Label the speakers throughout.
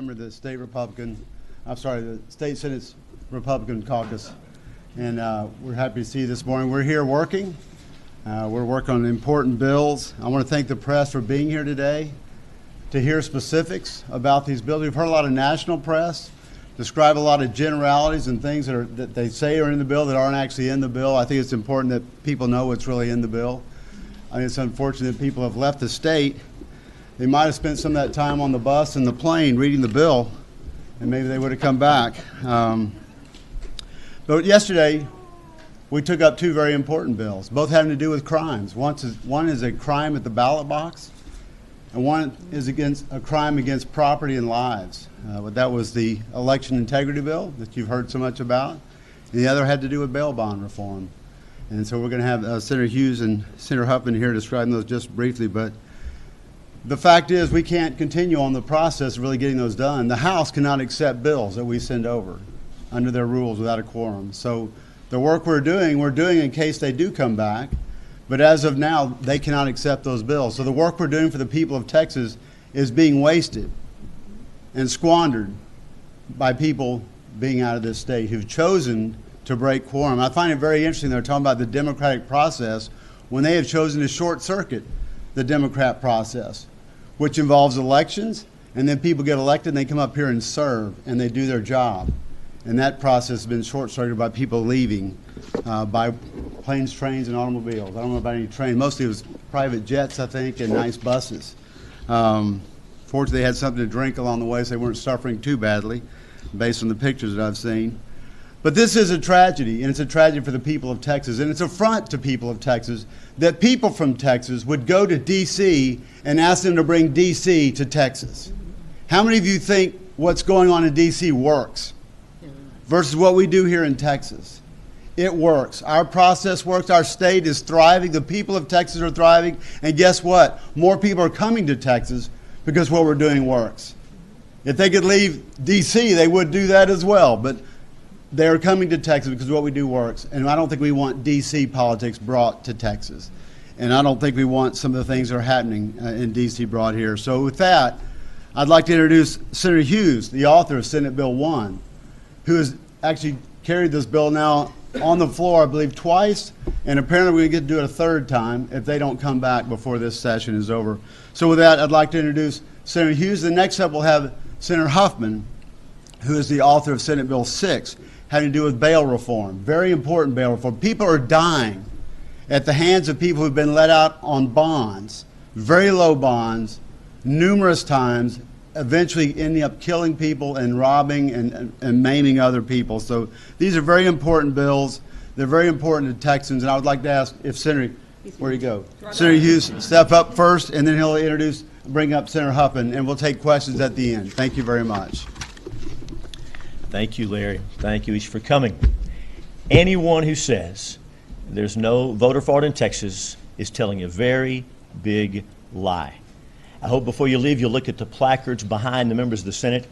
Speaker 1: member of the the State Senate's Republican Caucus, and we're happy to see you this morning. We're here working. We're working on important bills. I want to thank the press for being here today to hear specifics about these bills. We've heard a lot of national press describe a lot of generalities and things that they say are in the bill that aren't actually in the bill. I think it's important that people know what's really in the bill. I mean, it's unfortunate that people have left the state. They might have spent some of that time on the bus and the plane reading the bill, and maybe they would have come back. But yesterday, we took up two very important bills, both having to do with crimes. One is a crime at the ballot box, and one is against a crime against property and lives. That was the election integrity bill that you've heard so much about, and the other had to do with bail bond reform. And so we're going to have Senator Hughes and Senator Huffman here describing those just briefly. But the fact is, we can't continue on the process of really getting those done. The House cannot accept bills that we send over under their rules without a quorum. So the work we're doing in case they do come back. But as of now, they cannot accept those bills. So the work we're doing for the people of Texas is being wasted and squandered by people being out of this state who've chosen to break quorum. I find it very interesting they're talking about the democratic process when they have chosen to short circuit the Democrat process, which involves elections, and then people get elected and they come up here and serve and they do their job. And that process has been short-circuited by people leaving by planes, trains, and automobiles. I don't know about any train. Mostly it was private jets, I think, and nice buses. Fortunately, they had something to drink along the way, so they weren't suffering too badly, based on the pictures that I've seen. But this is a tragedy, and it's a tragedy for the people of Texas, and it's an affront to people of Texas that people from Texas would go to D.C. and ask them to bring D.C. to Texas. How many of you think what's going on in D.C. works versus what we do here in Texas? It works. Our process works. Our state is thriving. The people of Texas are thriving. And guess what? More people are coming to Texas because what we're doing works. If they could leave D.C., they would do that as well. But they're coming to Texas because what we do works. And I don't think we want D.C. politics brought to Texas. And I don't think we want some of the things that are happening in D.C. brought here. So with that, I'd like to introduce Senator Hughes, the author of Senate Bill 1, who has actually carried this bill now on the floor, I believe, twice. And apparently we're going to get to do it a third time if they don't come back before this session is over. So with that, I'd like to introduce Senator Hughes. The next up we'll have Senator Huffman, who is the author of Senate Bill 6, having to do with bail reform. Very important bail reform. People are dying at the hands of people who've been let out on bonds, very low bonds, numerous times, eventually ending up killing people and robbing and maiming other people. So these are very important bills. They're very important to Texans. And I would like to ask if Senator, where do you go? Senator Hughes, step up first, and then he'll bring up Senator Huffman, and we'll take questions at the end. Thank you very much.
Speaker 2: Thank you, Larry. Thank you each for coming. Anyone who says there's no voter fraud in Texas is telling a very big lie. I hope before you leave you'll look at the placards behind the members of the Senate,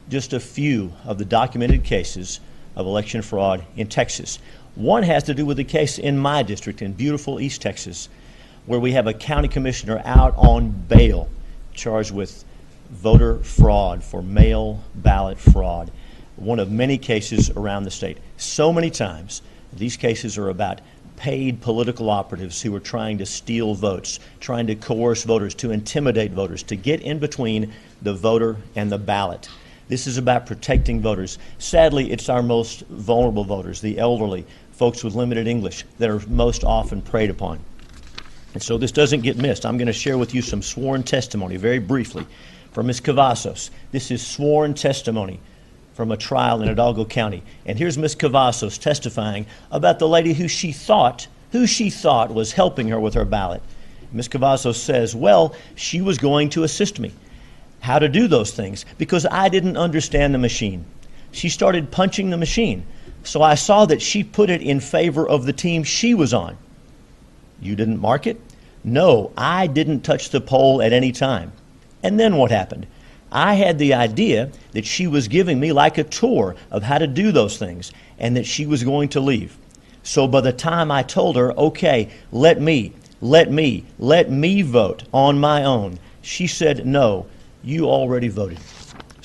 Speaker 2: just a few of the documented cases of election fraud in Texas. One has to do with the case in my district in beautiful East Texas, where we have a county commissioner out on bail charged with voter fraud for mail ballot fraud. One of many cases around the state. So many times these cases are about paid political operatives who are trying to steal votes, trying to coerce voters, to intimidate voters, to get in between the voter and the ballot. This is about protecting voters. Sadly, it's our most vulnerable voters, the elderly, folks with limited English, that are most often preyed upon. And so this doesn't get missed. I'm going to share with you some sworn testimony very briefly from Ms. Cavazos. This is sworn testimony from a trial in Hidalgo County. And here's Ms. Cavazos testifying about the lady who she thought was helping her with her ballot. Ms. Cavazos says, well, she was going to assist me how to do those things because I didn't understand the machine. She started punching the machine. So I saw that she put it in favor of the team she was on. You didn't mark it? No, I didn't touch the poll at any time. And then what happened? I had the idea that she was giving me like a tour of how to do those things and that she was going to leave. So by the time I told her, okay, let me vote on my own, she said, no, you already voted.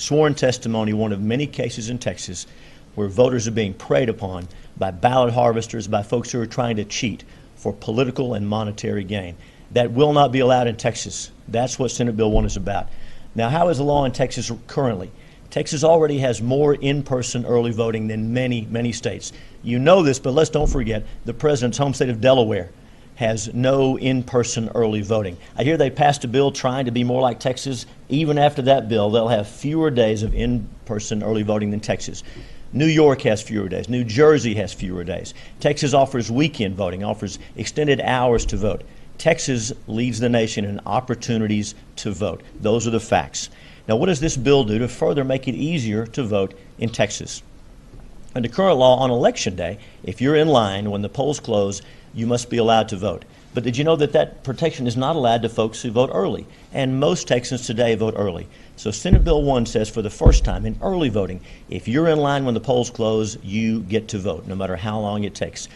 Speaker 2: sworn testimony, one of many cases in Texas where voters are being preyed upon by ballot harvesters, by folks who are trying to cheat for political and monetary gain. That will not be allowed in Texas. That's what Senate Bill 1 is about. Now, how is the law in Texas currently? Texas already has more in-person early voting than many, many states. You know this, but let's don't forget the president's home state of Delaware has no in-person early voting. I hear they passed a bill trying to be more like Texas. Even after that bill, they'll have fewer days of in-person early voting than Texas. New York has fewer days. New Jersey has fewer days. Texas offers weekend voting, offers extended hours to vote. Texas leads the nation in opportunities to vote. Those are the facts. Now, what does this bill do to further make it easier to vote in Texas? Under current law, on Election Day, if you're in line when the polls close, you must be allowed to vote. But did you know that that protection is not allowed to folks who vote early? And most Texans today vote early. So Senate Bill 1 says for the first time in early voting, if you're in line when the polls close, you get to vote, no matter how long it takes.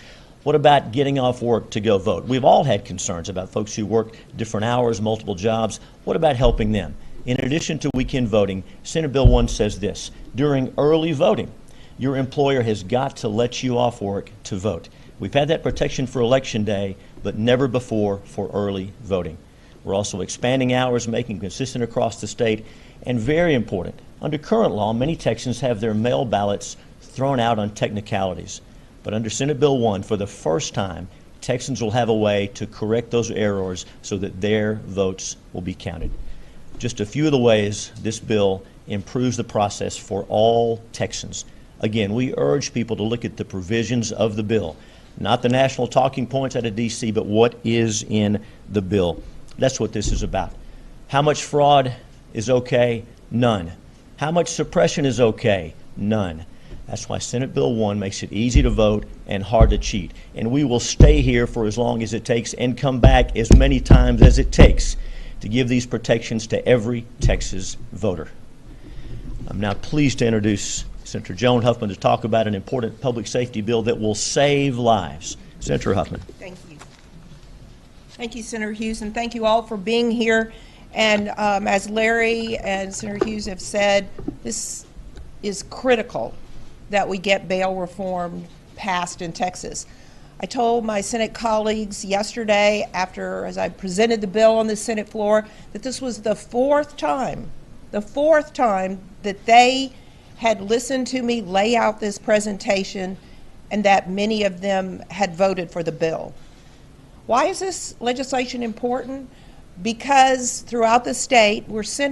Speaker 2: What about getting off work to go vote? We've all had concerns about folks who work different hours, multiple jobs. What about helping them? In addition to weekend voting, Senate Bill 1 says this: during early voting, your employer has got to let you off work to vote. We've had that protection for Election Day, but never before for early voting. We're also expanding hours, making consistent across the state, and very important, under current law, many Texans have their mail ballots thrown out on technicalities. But under Senate Bill 1, for the first time, Texans will have a way to correct those errors so that their votes will be counted. Just a few of the ways this bill improves the process for all Texans. Again, we urge people to look at the provisions of the bill, not the national talking points out of D.C., but what is in the bill. That's what this is about. How much fraud is okay? None. How much suppression is okay? None. That's why Senate Bill 1 makes it easy to vote and hard to cheat. And we will stay here for as long as it takes and come back as many times as it takes to give these protections to every Texas voter. I'm now pleased to introduce Senator Joan Huffman to talk about an important public safety bill that will save lives. Senator Huffman.
Speaker 3: Thank you. Thank you, Senator Hughes, and thank you all for being here. And as Larry and Senator Hughes have said, this is critical that we get bail reform passed in Texas. I told my Senate colleagues yesterday, as I presented the bill on the Senate floor, that this was the fourth time that they had listened to me lay out this presentation and that many of them had voted for the bill. Why is this legislation important? Because throughout the state, we're centered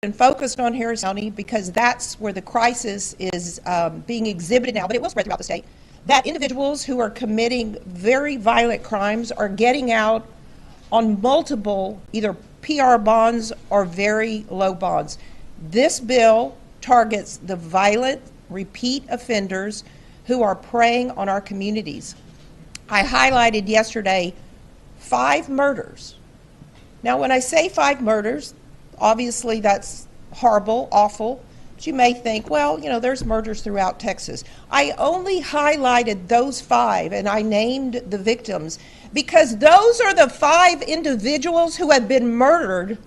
Speaker 3: and focused on Harris County because that's where the crisis is being exhibited now, but it will spread throughout the state, that individuals who are committing very violent crimes are getting out on multiple either PR bonds or very low bonds. This bill targets the violent repeat offenders who are preying on our communities. I highlighted yesterday 5 murders. Now, when I say 5 murders, obviously that's horrible, awful, but you may think, well, you know, there's murders throughout Texas. I only highlighted those 5 and I named the victims because those are the 5 individuals who have been murdered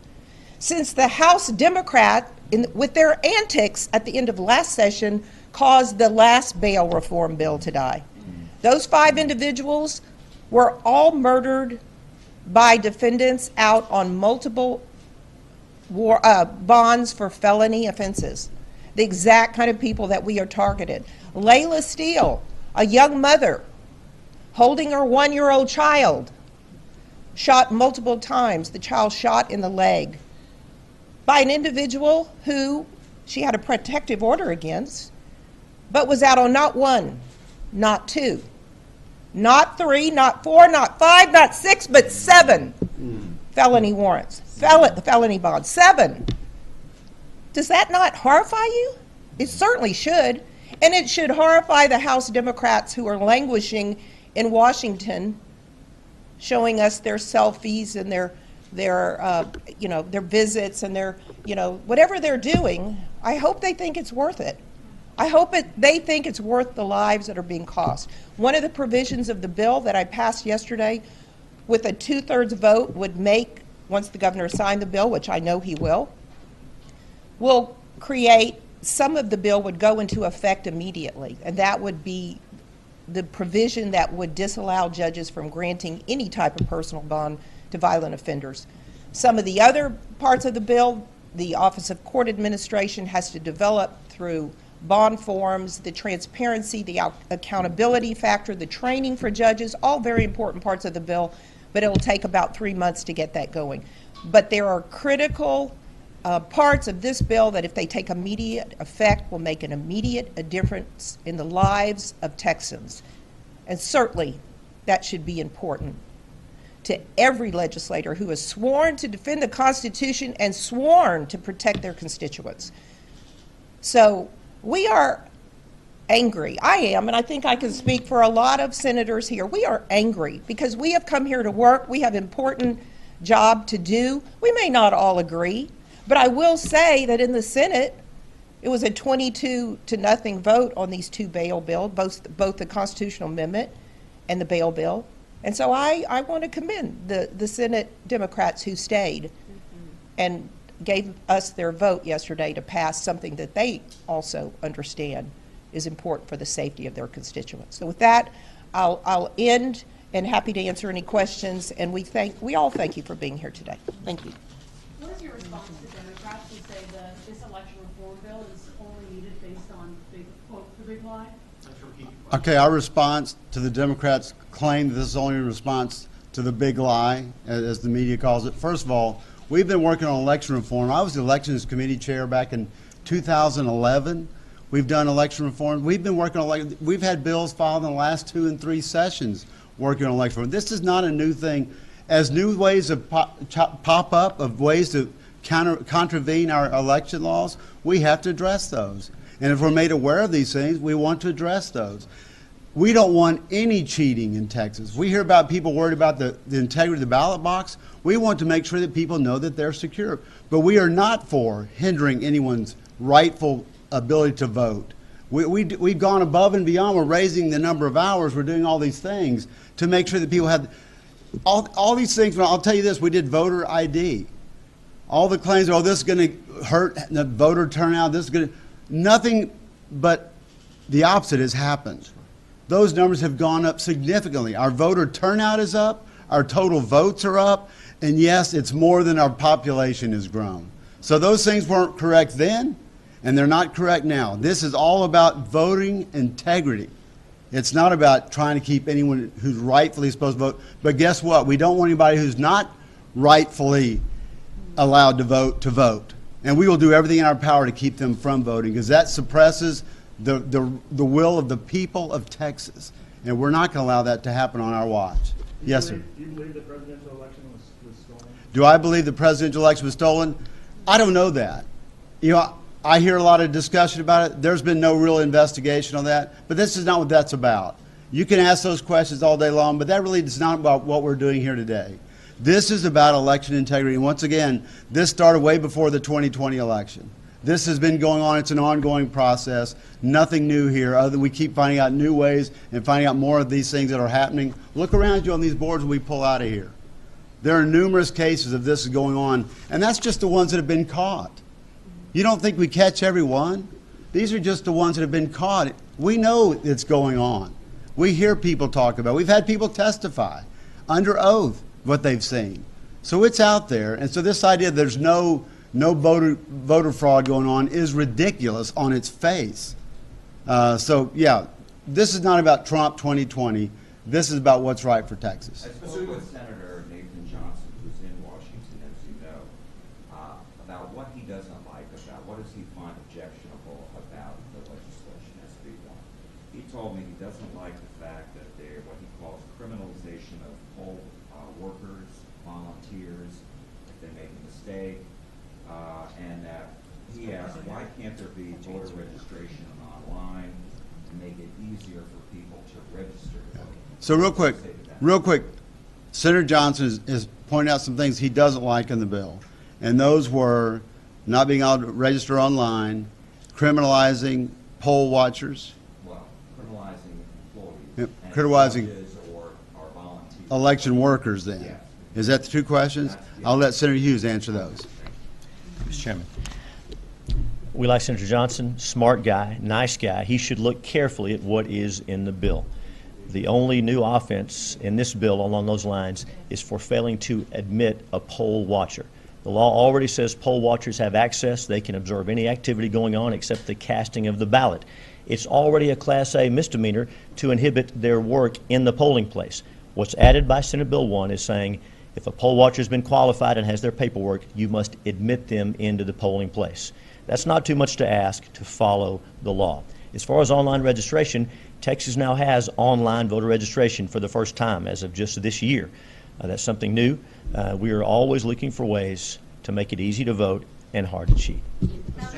Speaker 3: since the House Democrat, with their antics at the end of last session, caused the last bail reform bill to die. Those 5 individuals were all murdered by defendants out on multiple bonds for felony offenses. The exact kind of people that we are targeted. Layla Steele, a young mother holding her 1-year-old child, shot multiple times. The child shot in the leg by an individual who she had a protective order against, but was out on not 1, not 2, not 3, not 4, not 5, not 6, but 7 felony warrants, felony bonds, 7. Does that not horrify you? It certainly should. And it should horrify the House Democrats who are languishing in Washington, showing us their selfies and their visits and their, whatever they're doing. I hope they think it's worth it. I hope they think it's worth the lives that are being cost. One of the provisions of the bill that I passed yesterday with a 2/3 vote would make, once the governor signed the bill, which I know he will, will create, some of the bill would go into effect immediately, and that would be the provision that would disallow judges from granting any type of personal bond to violent offenders. Some of the other parts of the bill, the Office of Court Administration has to develop through bond forms, the transparency, the accountability factor, the training for judges, all very important parts of the bill, but it will take about 3 months to get that going. But there are critical parts of this bill that if they take immediate effect will make an immediate difference in the lives of Texans. And certainly that should be important to every legislator who has sworn to defend the Constitution and sworn to protect their constituents. So we are angry. I am, and I think I can speak for a lot of senators here. We are angry because we have come here to work. We have important job to do. We may not all agree, but I will say that in the Senate, it was a 22-0 vote on these two bail bills, both the constitutional amendment and the bail bill. And so I want to commend the Senate Democrats who stayed and gave us their vote yesterday to pass something that they also understand is important for the safety of their constituents. So with that, I'll end and happy to answer any questions. And we all thank you for being here today. Thank you.
Speaker 4: What is your response to Democrats who say that this election reform bill is only needed based on the big lie?
Speaker 1: Okay, our response to the Democrats' claim that this is only a response to the big lie, as the media calls it. First of all, we've been working on election reform. I was the Elections Committee chair back in 2011. We've done election reform. We've been working on, we've had bills filed in the last 2 and 3 sessions working on election reform. This is not a new thing. As new ways of pop up, of ways to contravene our election laws, we have to address those. And if we're made aware of these things, we want to address those. We don't want any cheating in Texas. We hear about people worried about the integrity of the ballot box. We want to make sure that people know that they're secure. But we are not for hindering anyone's rightful ability to vote. We've gone above and beyond. We're raising the number of hours. We're doing all these things to make sure that people have all these things. I'll tell you this, we did voter ID. All the claims, oh, this is going to hurt the voter turnout, this is going to, nothing but the opposite has happened. Those numbers have gone up significantly. Our voter turnout is up, our total votes are up, and yes, it's more than our population has grown. So those things weren't correct then, and they're not correct now. This is all about voting integrity. It's not about trying to keep anyone who's rightfully supposed to vote. But guess what? We don't want anybody who's not rightfully allowed to vote. And we will do everything in our power to keep them from voting, because that suppresses the will of the people of Texas. And we're not going to allow that to happen on our watch. Yes, sir.
Speaker 5: Do you believe the presidential election was stolen?
Speaker 1: Do I believe the presidential election was stolen? I don't know that. You know, I hear a lot of discussion about it. There's been no real investigation on that. But this is not what that's about. You can ask those questions all day long, but that really is not about what we're doing here today. This is about election integrity. And once again, this started way before the 2020 election. This has been going on. It's an ongoing process. Nothing new here, other than we keep finding out new ways and finding out more of these things that are happening. Look around you on these boards when we pull out of here. There are numerous cases of this going on, and that's just the ones that have been caught. You don't think we catch every one? These are just the ones that have been caught. We know it's going on. We hear people talk about it. We've had people testify under oath what they've seen. So it's out there. And so this idea that there's no voter fraud going on is ridiculous on its face. So yeah, this is not about Trump 2020. This is about what's right for Texas.
Speaker 6: I spoke with Senator Nathan Johnson, who's in Washington, as you know, about what he doesn't like about, what does he find objectionable about the legislation SB 1. He told me he doesn't like the fact that they're what he calls criminalization of poll workers, volunteers, if they make a mistake, and that he asked, why can't there be voter registration online to make it easier for people to register to vote?
Speaker 1: So real quick, Senator Johnson is pointing out some things he doesn't like in the bill. And those were not being able to register online, criminalizing poll watchers.
Speaker 6: Well, criminalizing employees.
Speaker 1: Yep,
Speaker 6: and
Speaker 1: criminalizing
Speaker 6: judges or volunteers.
Speaker 1: Election workers then.
Speaker 6: Yes.
Speaker 1: Is that the two questions?
Speaker 6: That's-
Speaker 1: I'll let Senator Hughes answer those.
Speaker 2: Mr. Chairman. We like Senator Johnson, smart guy, nice guy. He should look carefully at what is in the bill. The only new offense in this bill along those lines is for failing to admit a poll watcher. The law already says poll watchers have access. They can observe any activity going on except the casting of the ballot. It's already a Class A misdemeanor to inhibit their work in the polling place. What's added by Senate Bill 1 is saying if a poll watcher has been qualified and has their paperwork, you must admit them into the polling place. That's not too much to ask to follow the law. As far as online registration, Texas now has online voter registration for the first time as of just this year. That's something new. We are always looking for ways to make it easy to vote and hard to cheat.
Speaker 7: Now,